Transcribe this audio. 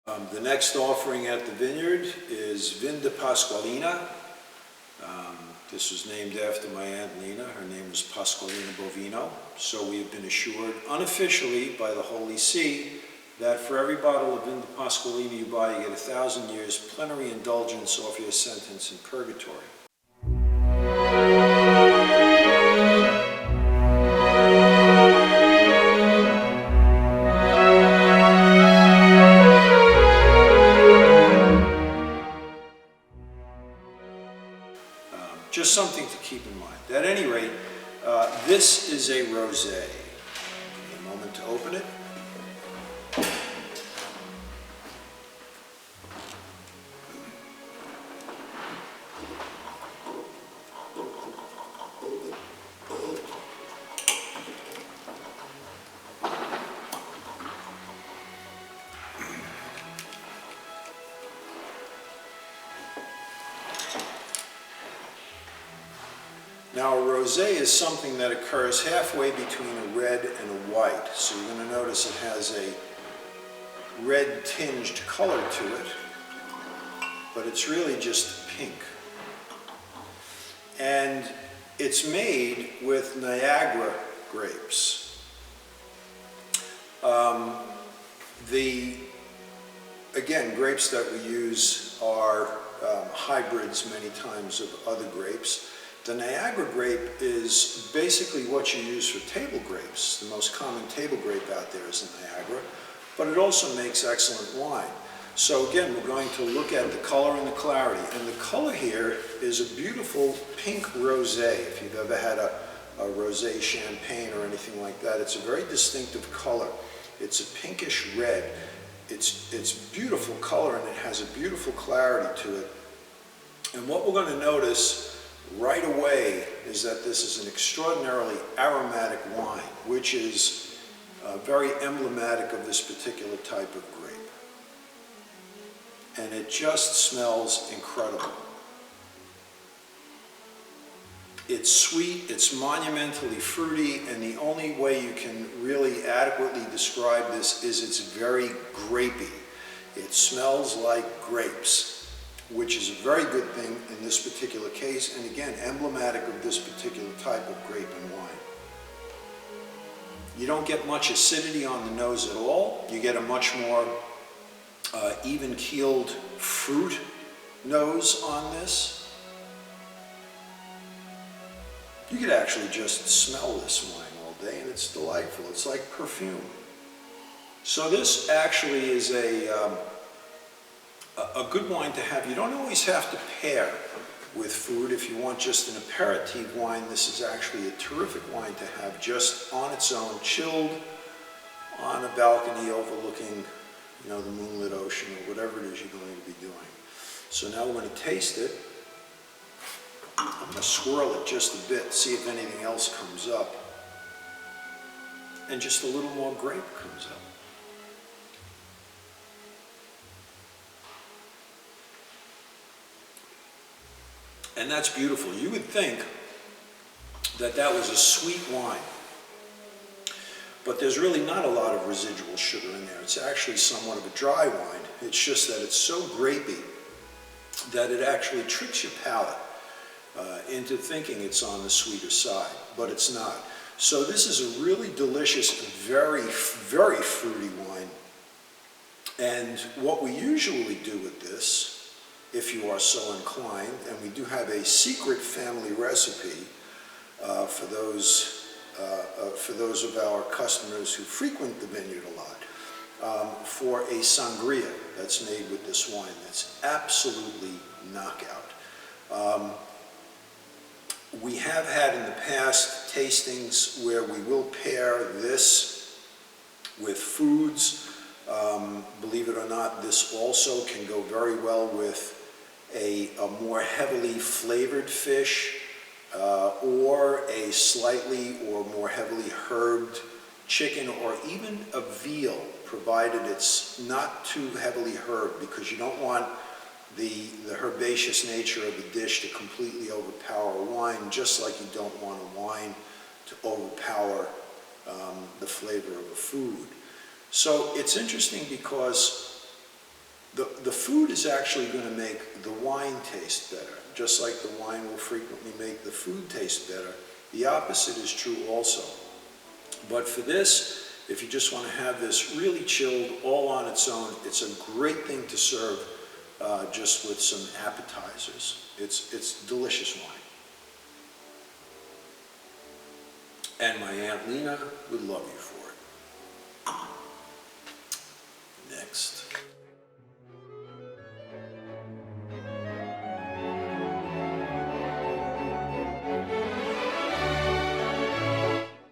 The next offering at the Vineyard is Vin Di Pasqualina. This was named after my Aunt Lina. Her name was Pasqualina Bovino. So we have been assured unofficially by the Holy See that for every bottle of Vin Di Pasqualina you buy, you get 1,000 years plenary indulgence off your sentence in purgatory. Just something to keep in mind. At any rate, this is a Rosé. A moment to open it. Now, a rosé is something that occurs halfway between a red and a white. So you're going to notice it has a red tinged color to it, but it's really just pink. And it's made with Niagara grapes. Again, grapes that we use are hybrids many times of other grapes. The Niagara grape is basically what you use for table grapes. The most common table grape out there is the Niagara, but it also makes excellent wine. So again, we're going to look at the color and the clarity. And the color here is a beautiful pink rosé. If you've ever had a rosé champagne or anything like that, it's a very distinctive color. It's a pinkish red. It's beautiful color and it has a beautiful clarity to it. And what we're going to notice right away is that this is an extraordinarily aromatic wine, which is very emblematic of this particular type of grape. And it just smells incredible. It's sweet, it's monumentally fruity, and the only way you can really adequately describe this is it's very grapey. It smells like grapes, which is a very good thing in this particular case, and again, emblematic of this particular type of grape and wine. You don't get much acidity on the nose at all. You get a much more even-keeled fruit nose on this. You could actually just smell this wine all day, and it's delightful. It's like perfume. So this actually is a good wine to have. You don't always have to pair with food. If you want just an aperitif wine, this is actually a terrific wine to have just on its own, chilled on a balcony overlooking, the moonlit ocean or whatever it is you're going to be doing. So now we're going to taste it. I'm going to swirl it just a bit, see if anything else comes up. And just a little more grape comes up. And that's beautiful. You would think that that was a sweet wine, but there's really not a lot of residual sugar in there. It's actually somewhat of a dry wine. It's just that it's so grapey that it actually tricks your palate into thinking it's on the sweeter side, but it's not. So this is a really delicious, very, very fruity wine. And what we usually do with this, if you are so inclined, and we do have a secret family recipe for those of our customers who frequent the vineyard a lot, for a sangria that's made with this wine. That's absolutely knockout. We have had in the past tastings where we will pair this with foods. Believe it or not, this also can go very well with a more heavily flavored fish or a slightly or more heavily herbed chicken, or even a veal, provided it's not too heavily herbed, because you don't want the herbaceous nature of the dish to completely overpower a wine, just like you don't want a wine to overpower the flavor of a food. So it's interesting because The food is actually going to make the wine taste better. Just like the wine will frequently make the food taste better, the opposite is true also. But for this, if you just want to have this really chilled all on its own, it's a great thing to serve just with some appetizers. It's delicious wine. And my Aunt Lina would love you for it. Next.